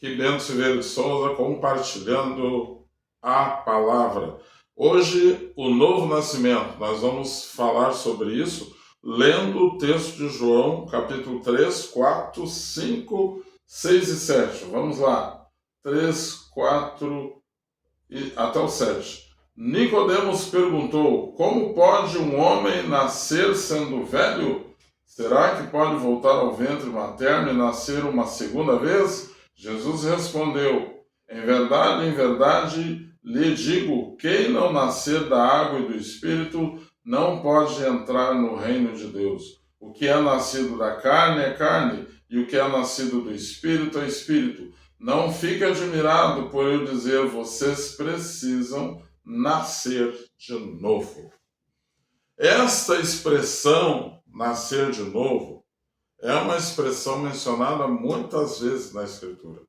Aqui Bento Silveira de Souza compartilhando a palavra. Hoje, o novo nascimento. Nós vamos falar sobre isso lendo o texto de João, capítulo 3, 4, 5, 6 e 7. Vamos lá. 3, 4 e até o 7. Nicodemos perguntou: como pode um homem nascer sendo velho? Será que pode voltar ao ventre materno e nascer uma segunda vez? Jesus respondeu: em verdade, lhe digo, quem não nascer da água e do Espírito não pode entrar no reino de Deus. O que é nascido da carne é carne, e o que é nascido do Espírito é Espírito. Não fique admirado por eu dizer, vocês precisam nascer de novo. Esta expressão, nascer de novo, é uma expressão mencionada muitas vezes na Escritura.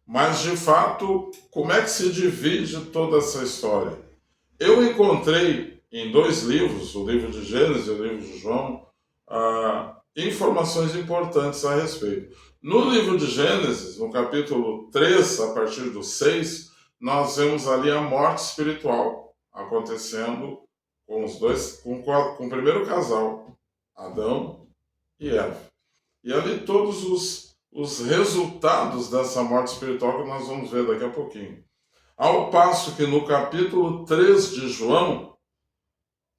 Mas, de fato, como é que se divide toda essa história? Eu encontrei em dois livros, o livro de Gênesis e o livro de João, informações importantes a respeito. No livro de Gênesis, no capítulo 3, a partir do 6, nós vemos ali a morte espiritual acontecendo com os dois, com o primeiro casal, Adão e Eva. E ali todos os resultados dessa morte espiritual que nós vamos ver daqui a pouquinho. Ao passo que no capítulo 3 de João,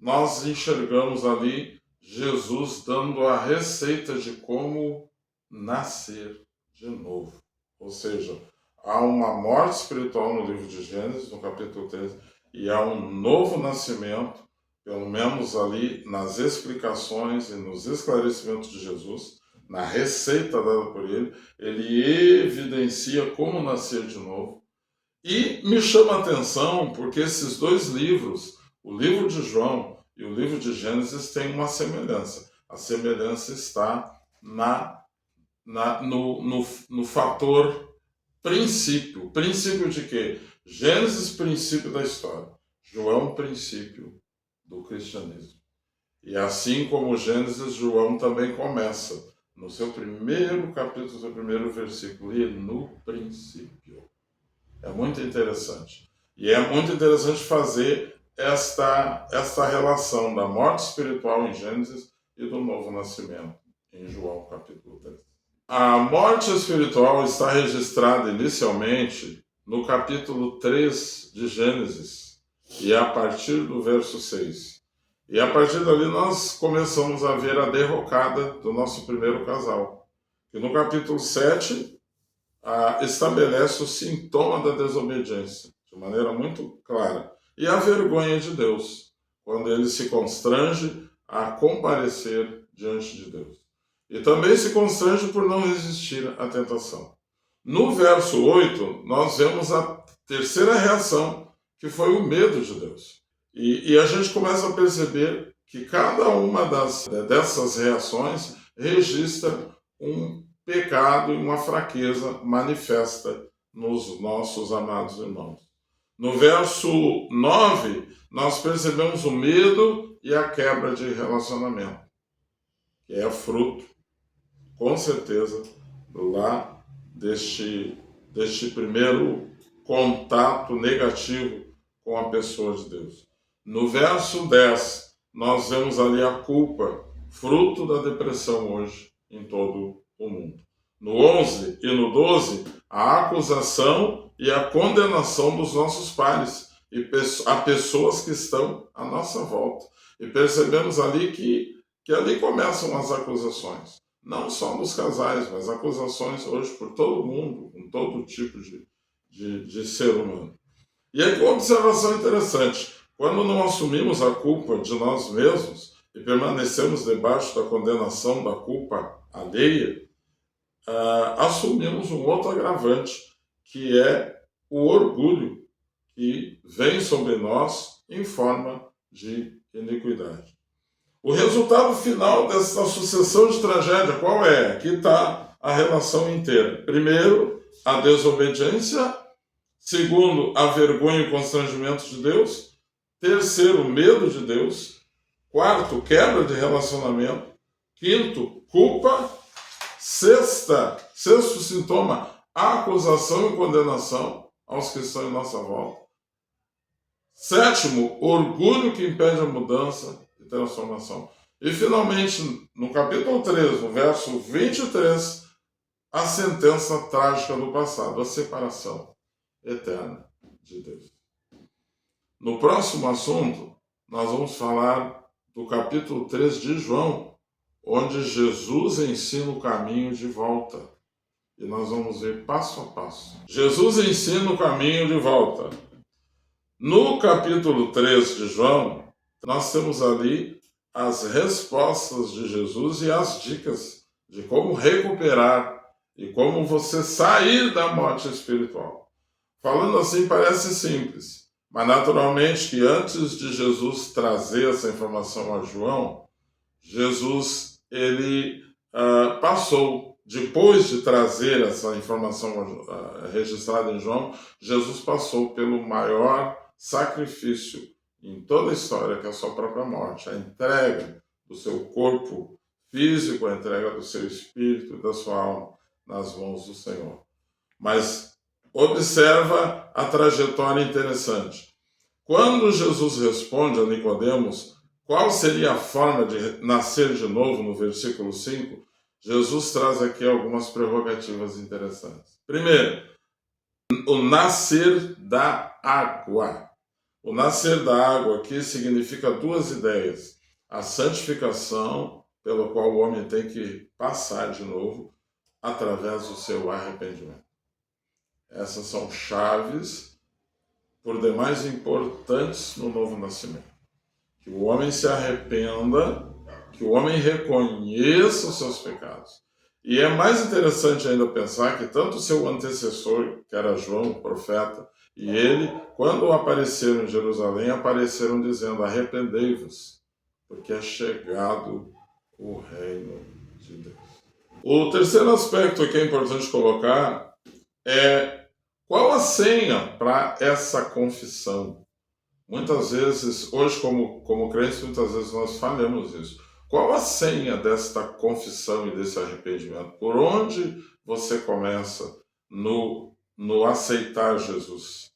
nós enxergamos ali Jesus dando a receita de como nascer de novo. Ou seja, há uma morte espiritual no livro de Gênesis, no capítulo 13, e há um novo nascimento, pelo menos ali nas explicações e nos esclarecimentos de Jesus, na receita dada por ele evidencia como nascer de novo. E me chama a atenção porque esses dois livros, o livro de João e o livro de Gênesis, têm uma semelhança. A semelhança está no fator princípio. Princípio de quê? Gênesis, princípio da história. João, princípio do cristianismo. E assim como Gênesis, João também começa no seu primeiro capítulo, seu primeiro versículo, e no princípio. É muito interessante. E é muito interessante fazer esta relação da morte espiritual em Gênesis e do novo nascimento em João capítulo 3. A morte espiritual está registrada inicialmente no capítulo 3 de Gênesis e a partir do verso 6. E a partir dali nós começamos a ver a derrocada do nosso primeiro casal. E no capítulo 7 estabelece o sintoma da desobediência, de maneira muito clara. E a vergonha de Deus, quando ele se constrange a comparecer diante de Deus. E também se constrange por não resistir à tentação. No verso 8, nós vemos a terceira reação, que foi o medo de Deus. E a gente começa a perceber que cada uma dessas reações registra um pecado e uma fraqueza manifesta nos nossos amados irmãos. No verso 9, nós percebemos o medo e a quebra de relacionamento, que é fruto, com certeza, lá deste primeiro contato negativo com a pessoa de Deus. No verso 10, nós vemos ali a culpa, fruto da depressão hoje em todo o mundo. No 11 e no 12, a acusação e a condenação dos nossos pares e a pessoas que estão à nossa volta. E percebemos ali que ali começam as acusações. Não só dos casais, mas acusações hoje por todo mundo, com todo tipo de ser humano. E aí, uma observação interessante. Quando não assumimos a culpa de nós mesmos e permanecemos debaixo da condenação da culpa alheia, assumimos um outro agravante, que é o orgulho que vem sobre nós em forma de iniquidade. O resultado final dessa sucessão de tragédia, qual é? Aqui está a relação inteira. Primeiro, a desobediência. Segundo, a vergonha e o constrangimento de Deus. Terceiro, o medo de Deus. Quarto, quebra de relacionamento. Quinto, culpa. Sexto sintoma, acusação e condenação aos que estão em nossa volta. Sétimo, orgulho que impede a mudança e transformação. E finalmente, no capítulo 3, no verso 23, a sentença trágica do passado, a separação eterna de Deus. No próximo assunto, nós vamos falar do capítulo 3 de João, onde Jesus ensina o caminho de volta. E nós vamos ver passo a passo. Jesus ensina o caminho de volta. No capítulo 3 de João, nós temos ali as respostas de Jesus e as dicas de como recuperar e como você sair da morte espiritual. Falando assim parece simples, mas naturalmente que antes de Jesus trazer essa informação a João, Jesus ele passou, depois de trazer essa informação registrada em João, Jesus passou pelo maior sacrifício em toda a história, que é a sua própria morte, a entrega do seu corpo físico, a entrega do seu espírito e da sua alma nas mãos do Senhor. Mas observa a trajetória interessante. Quando Jesus responde a Nicodemos qual seria a forma de nascer de novo, no versículo 5, Jesus traz aqui algumas prerrogativas interessantes. Primeiro, o nascer da água. O nascer da água aqui significa duas ideias. A santificação, pela qual o homem tem que passar de novo, através do seu arrependimento. Essas são chaves, por demais importantes no novo nascimento. Que o homem se arrependa, que o homem reconheça os seus pecados. E é mais interessante ainda pensar que tanto o seu antecessor, que era João, o profeta, e ele, quando apareceram em Jerusalém, apareceram dizendo: arrependei-vos, porque é chegado o reino de Deus. O terceiro aspecto que é importante colocar é qual a senha para essa confissão. Muitas vezes, hoje como crentes, muitas vezes nós falhamos isso. Qual a senha desta confissão e desse arrependimento? Por onde você começa no aceitar Jesus?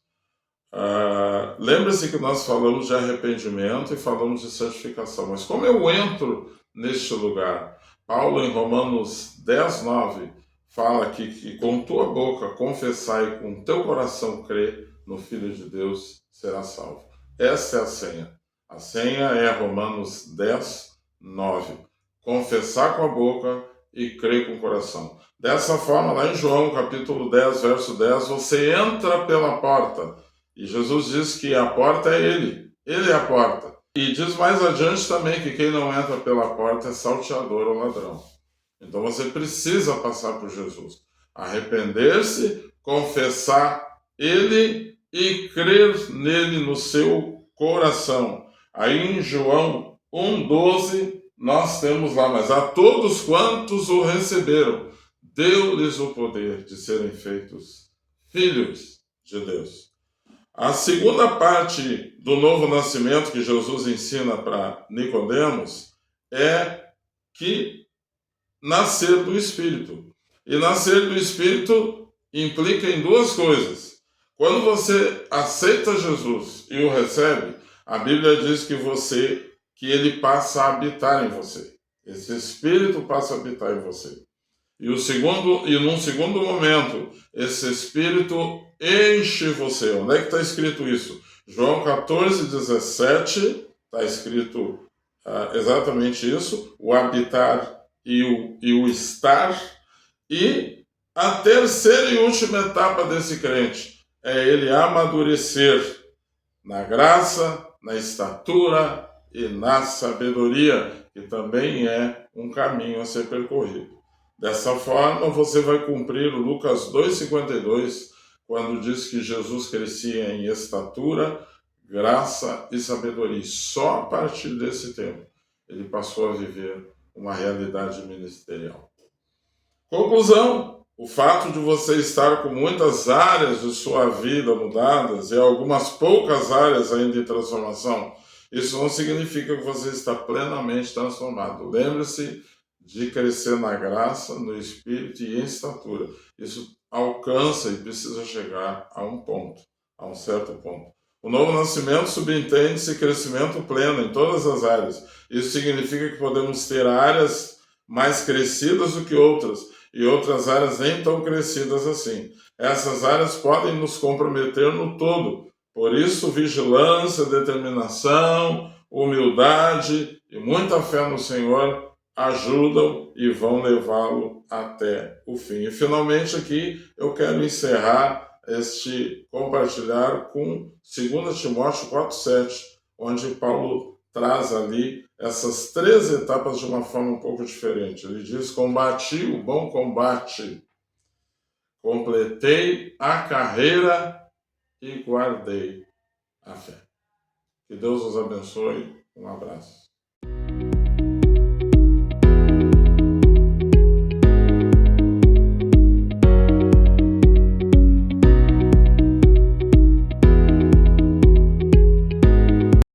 Lembre-se que nós falamos de arrependimento e falamos de santificação, mas como eu entro neste lugar? Paulo, em Romanos 10, 9, fala aqui que com tua boca confessar e com teu coração crer no Filho de Deus, será salvo. Essa é a senha. A senha é Romanos 10, 9. Confessar com a boca e crer com o coração. Dessa forma, lá em João, capítulo 10, verso 10, você entra pela porta. E Jesus diz que a porta é Ele. Ele é a porta. E diz mais adiante também que quem não entra pela porta é salteador ou ladrão. Então você precisa passar por Jesus. Arrepender-se, confessar Ele e crer nele no seu coração. Aí em João 1,12 nós temos lá: mas a todos quantos o receberam, deu-lhes o poder de serem feitos filhos de Deus. A segunda parte do novo nascimento que Jesus ensina para Nicodemos é que nascer do Espírito. E nascer do Espírito implica em duas coisas. Quando você aceita Jesus e o recebe, a Bíblia diz que ele passa a habitar em você. Esse Espírito passa a habitar em você. E num segundo momento, esse Espírito enche você. Onde é que está escrito isso? João 14, 17, está escrito exatamente isso, o habitar e o estar. E a terceira e última etapa desse crente é ele amadurecer na graça, na estatura e na sabedoria, que também é um caminho a ser percorrido. Dessa forma, você vai cumprir o Lucas 2,52, quando diz que Jesus crescia em estatura, graça e sabedoria. E só a partir desse tempo ele passou a viver uma realidade ministerial. Conclusão: o fato de você estar com muitas áreas de sua vida mudadas e algumas poucas áreas ainda em transformação, isso não significa que você está plenamente transformado. Lembre-se de crescer na graça, no Espírito e em estatura. Isso alcança e precisa chegar a um ponto, a um certo ponto. O novo nascimento subentende-se crescimento pleno em todas as áreas. Isso significa que podemos ter áreas mais crescidas do que outras, e outras áreas nem tão crescidas assim. Essas áreas podem nos comprometer no todo. Por isso, vigilância, determinação, humildade e muita fé no Senhor ajudam e vão levá-lo até o fim. E finalmente aqui eu quero encerrar este compartilhar com 2 Timóteo 4,7, onde Paulo traz ali essas 3 etapas de uma forma um pouco diferente. Ele diz: combati o bom combate, completei a carreira e guardei a fé. Que Deus os abençoe. Um abraço.